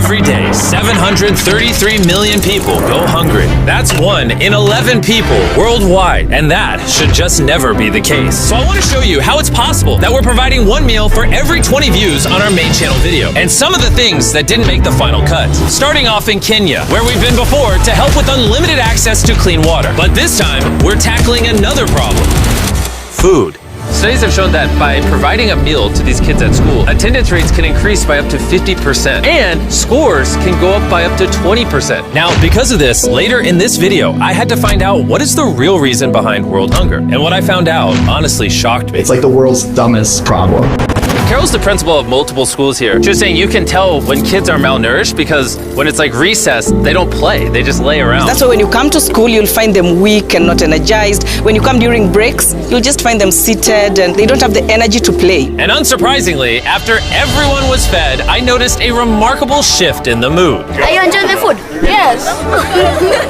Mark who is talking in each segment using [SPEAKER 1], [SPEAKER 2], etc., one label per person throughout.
[SPEAKER 1] Every day, 733 million people go hungry. That's 1 in 11 people worldwide, and that should just never be the case. So I want to show you how it's possible that we're providing one meal for every 20 views on our main channel video, and some of the things that didn't make the final cut. Starting off in Kenya, where we've been before to help with unlimited access to clean water. But this time, we're tackling another problem: food. Studies have shown that by providing a meal to these kids at school, attendance rates can increase by up to 50%, and scores can go up by up to 20%. Now, because of this, later in this video, I had to find out what is the real reason behind world hunger. And what I found out honestly shocked me.
[SPEAKER 2] It's like the world's dumbest problem.
[SPEAKER 1] Carol's the principal of multiple schools here. She was saying you can tell when kids are malnourished because when it's like recess, they don't play, they just lay around.
[SPEAKER 3] That's why when you come to school, you'll find them weak and not energized. When you come during breaks, you'll just find them seated and they don't have the energy to play.
[SPEAKER 1] And unsurprisingly, after everyone was fed, I noticed a remarkable shift in the mood.
[SPEAKER 4] Are you enjoying the food? Yes.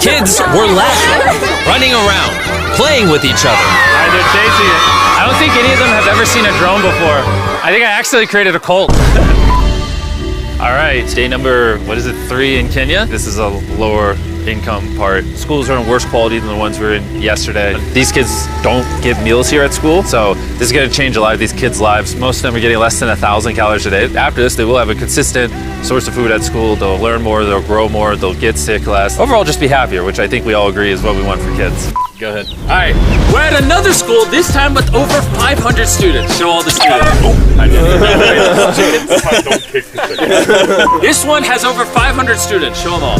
[SPEAKER 1] Kids were laughing, running around, playing with each other.
[SPEAKER 5] They're chasing it. I don't think any of them have ever seen a drone before. I think I actually created a cult. All right, day number, 3 in Kenya? This is a lower income part. Schools are in worse quality than the ones we were in yesterday. These kids don't get meals here at school, so this is gonna change a lot of these kids' lives. Most of them are getting less than 1,000 calories a day. After this, they will have a consistent source of food at school. They'll learn more, they'll grow more, they'll get sick less. Overall, just be happier, which I think we all agree is what we want for kids. Go ahead. All right, we're at another school, this time with over 500 students. Show all the students. I did. This one has over 500 students. Show them all.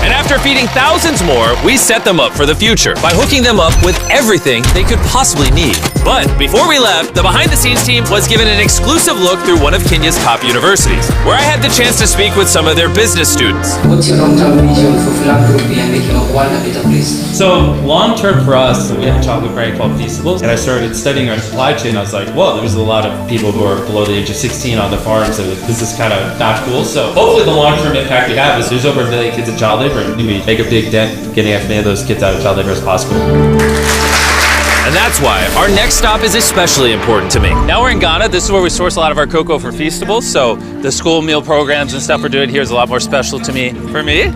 [SPEAKER 5] And after feeding thousands more, we set them up for the future by hooking them up with everything they could possibly need. But before we left, the behind-the-scenes team was given an exclusive look through one of Kenya's top universities, where I had the chance to speak with some of their business students.
[SPEAKER 6] What's your long-term vision for philanthropy and making the world a better place?
[SPEAKER 7] So long-term for us, we have a chocolate brand called Feastables, and I started studying our supply chain. I was like, whoa, there's a lot of people who are below the age of 16 on the farms, and this is kind of not cool. So hopefully the long-term impact we have is there's over 1 million kids in child labor, and we make a big dent getting as many of those kids out of child labor as possible.
[SPEAKER 1] And that's why our next stop is especially important to me.
[SPEAKER 5] Now we're in Ghana. This is where we source a lot of our cocoa for Feastables. So the school meal programs and stuff we're doing here is a lot more special to me. For me?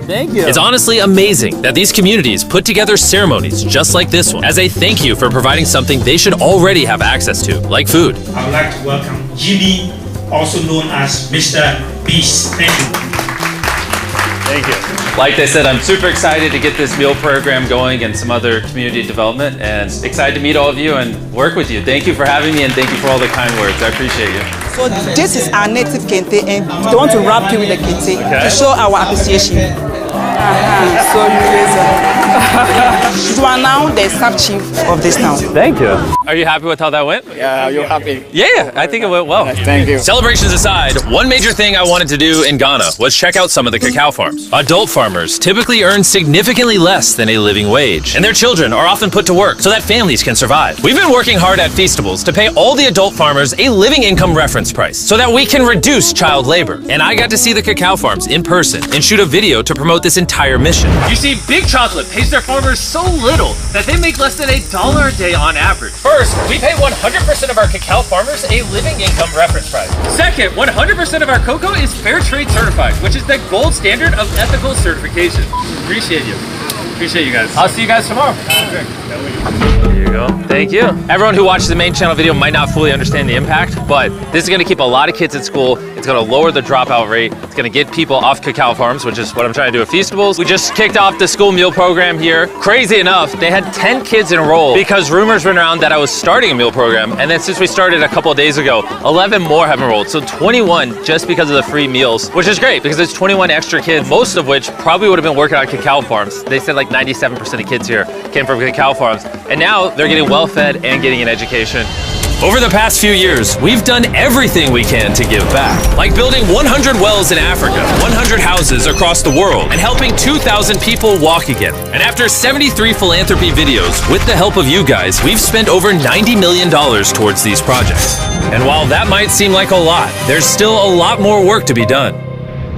[SPEAKER 5] Thank you.
[SPEAKER 1] It's honestly amazing that these communities put together ceremonies just like this one as a thank you for providing something they should already have access to, like food.
[SPEAKER 8] I would like to welcome Jimmy, also known as Mr. Beast. Thank you.
[SPEAKER 5] Thank you. Like I said, I'm super excited to get this meal program going and some other community development, and excited to meet all of you and work with you. Thank you for having me, and thank you for all the kind words. I appreciate you.
[SPEAKER 9] So this is our native kente, and we want to wrap you with the kente to show our appreciation. So you are now the sub-chief of this town.
[SPEAKER 5] Thank you. Are you happy with how that went?
[SPEAKER 2] Yeah, you're happy.
[SPEAKER 5] Yeah, I think it went well.
[SPEAKER 2] Thank you.
[SPEAKER 1] Celebrations aside, one major thing I wanted to do in Ghana was check out some of the cacao farms. Adult farmers typically earn significantly less than a living wage, and their children are often put to work so that families can survive. We've been working hard at Feastables to pay all the adult farmers a living income reference price so that we can reduce child labor. And I got to see the cacao farms in person and shoot a video to promote this entire mission.
[SPEAKER 5] You see, Big Chocolate pays their farmers so little that they make less than $1 a day on average. First, we pay 100% of our cacao farmers a living income reference price. Second, 100% of our cocoa is fair trade certified, which is the gold standard of ethical certification. Appreciate you. Appreciate you guys. I'll see you guys tomorrow. There you go. Thank you. Everyone who watches the main channel video might not fully understand the impact, but this is going to keep a lot of kids at school. It's going to lower the dropout rate. It's going to get people off cacao farms, which is what I'm trying to do at Feastables. We just kicked off the school meal program here. Crazy enough, they had 10 kids enrolled because rumors went around that I was starting a meal program. And then since we started a couple of days ago, 11 more have enrolled. So 21 just because of the free meals, which is great because it's 21 extra kids, most of which probably would have been working on cacao farms. They said like 97% of kids here came from cacao farms. And now they're getting well fed and getting an education.
[SPEAKER 1] Over the past few years, we've done everything we can to give back, like building 100 wells in Africa, 100 houses across the world, and helping 2,000 people walk again. And after 73 philanthropy videos, with the help of you guys, we've spent over $90 million towards these projects. And while that might seem like a lot, there's still a lot more work to be done.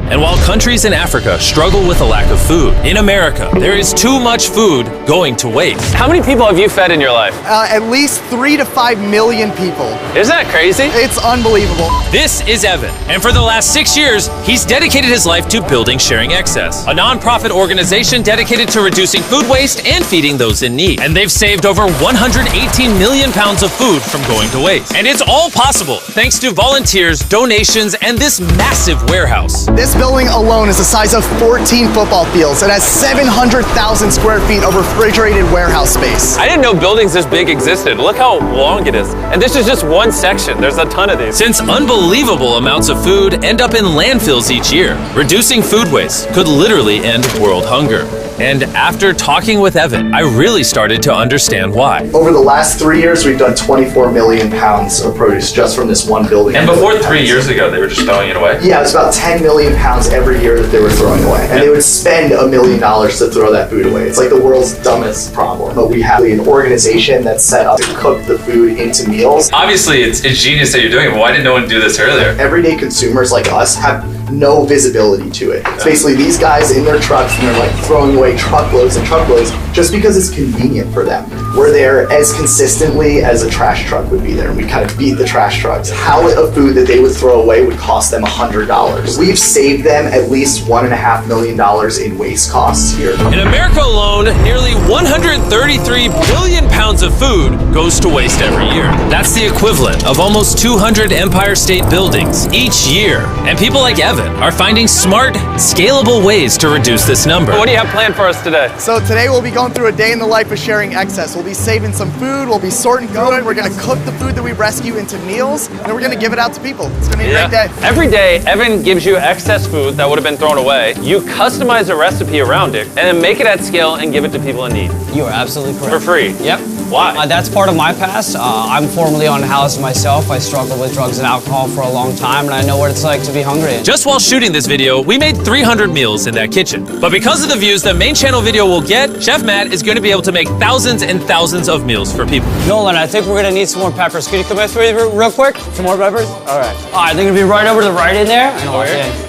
[SPEAKER 1] And while countries in Africa struggle with a lack of food, in America, there is too much food going to waste.
[SPEAKER 5] How many people have you fed in your life?
[SPEAKER 2] At least 3 to 5 million people.
[SPEAKER 5] Isn't that crazy?
[SPEAKER 2] It's unbelievable.
[SPEAKER 1] This is Evan, and for the last 6 years, he's dedicated his life to building Sharing Excess, a nonprofit organization dedicated to reducing food waste and feeding those in need. And they've saved over 118 million pounds of food from going to waste. And it's all possible thanks to volunteers, donations, and this massive warehouse.
[SPEAKER 2] This building alone is the size of 14 football fields and has 700,000 square feet of refrigerated warehouse space.
[SPEAKER 5] I didn't know buildings this big existed. Look how long it is. And this is just one section. There's a ton of these.
[SPEAKER 1] Since unbelievable amounts of food end up in landfills each year, reducing food waste could literally end world hunger. And after talking with Evan, I really started to understand why.
[SPEAKER 10] Over the last 3 years, we've done 24 million pounds of produce just from this one building.
[SPEAKER 5] And before 3 years ago, they were just throwing it away?
[SPEAKER 10] Yeah, it was about 10 million pounds every year that they were throwing away. And they would spend $1 million to throw that food away. It's like the world's dumbest problem. But we have an organization that's set up to cook the food into meals.
[SPEAKER 5] Obviously, it's genius that you're doing it, but why didn't no one do this earlier?
[SPEAKER 10] Everyday consumers like us have no visibility to it. It's basically these guys in their trucks and they're like throwing away truckloads and truckloads just because it's convenient for them. We're there as consistently as a trash truck would be there. We kind of beat the trash trucks. Pallet of food that they would throw away would cost them $100. We've saved them at least $1.5 million in waste costs here.
[SPEAKER 1] In America alone, nearly 133 billion pounds of food goes to waste every year. That's the equivalent of almost 200 Empire State Buildings each year. And people like Evan are finding smart, scalable ways to reduce this number.
[SPEAKER 5] What do you have planned for us today?
[SPEAKER 2] So today we'll be going through a day in the life of Sharing Excess. We'll be saving some food, we'll be sorting through it, we're gonna cook the food that we rescue into meals, and then we're gonna give it out to people. It's gonna be a great day.
[SPEAKER 5] Every day, Evan gives you excess food that would have been thrown away. You customize a recipe around it, and then make it at scale and give it to people in need.
[SPEAKER 11] You are absolutely correct.
[SPEAKER 5] For free?
[SPEAKER 11] Yep.
[SPEAKER 5] Why?
[SPEAKER 11] That's part of my past. I'm formerly unhoused myself. I struggled with drugs and alcohol for a long time, and I know what it's like to be hungry.
[SPEAKER 1] Just while shooting this video, we made 300 meals in that kitchen. But because of the views the main channel video will get, Chef Matt is going to be able to make thousands and thousands of meals for people.
[SPEAKER 11] Nolan, I think we're going to need some more peppers. Can you come with me real quick? Some more peppers? All right. All right, they're going to be right over to the right in there. And I'll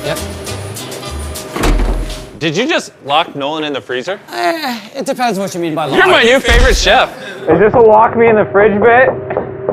[SPEAKER 11] Yep.
[SPEAKER 5] Did you just lock Nolan in the freezer?
[SPEAKER 11] It depends what you mean by lock.
[SPEAKER 5] You're my new favorite chef.
[SPEAKER 12] Is this a lock me in the fridge bit?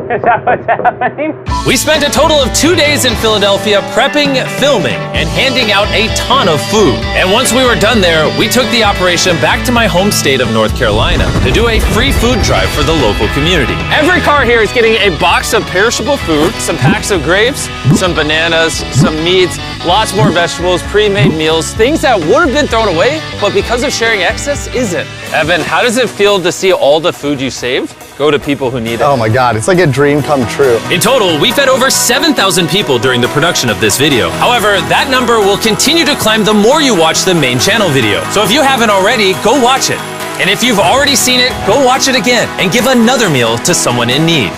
[SPEAKER 12] Is that what's happening?
[SPEAKER 1] We spent a total of 2 days in Philadelphia prepping, filming, and handing out a ton of food. And once we were done there, we took the operation back to my home state of North Carolina to do a free food drive for the local community.
[SPEAKER 5] Every car here is getting a box of perishable food, some packs of grapes, some bananas, some meats, lots more vegetables, pre-made meals, things that would have been thrown away, but because of Sharing Excess, isn't. Evan, how does it feel to see all the food you saved go to people who need it?
[SPEAKER 10] Oh my God, it's like a dream come true.
[SPEAKER 1] In total, we fed over 7,000 people during the production of this video. However, that number will continue to climb the more you watch the main channel video. So if you haven't already, go watch it. And if you've already seen it, go watch it again and give another meal to someone in need.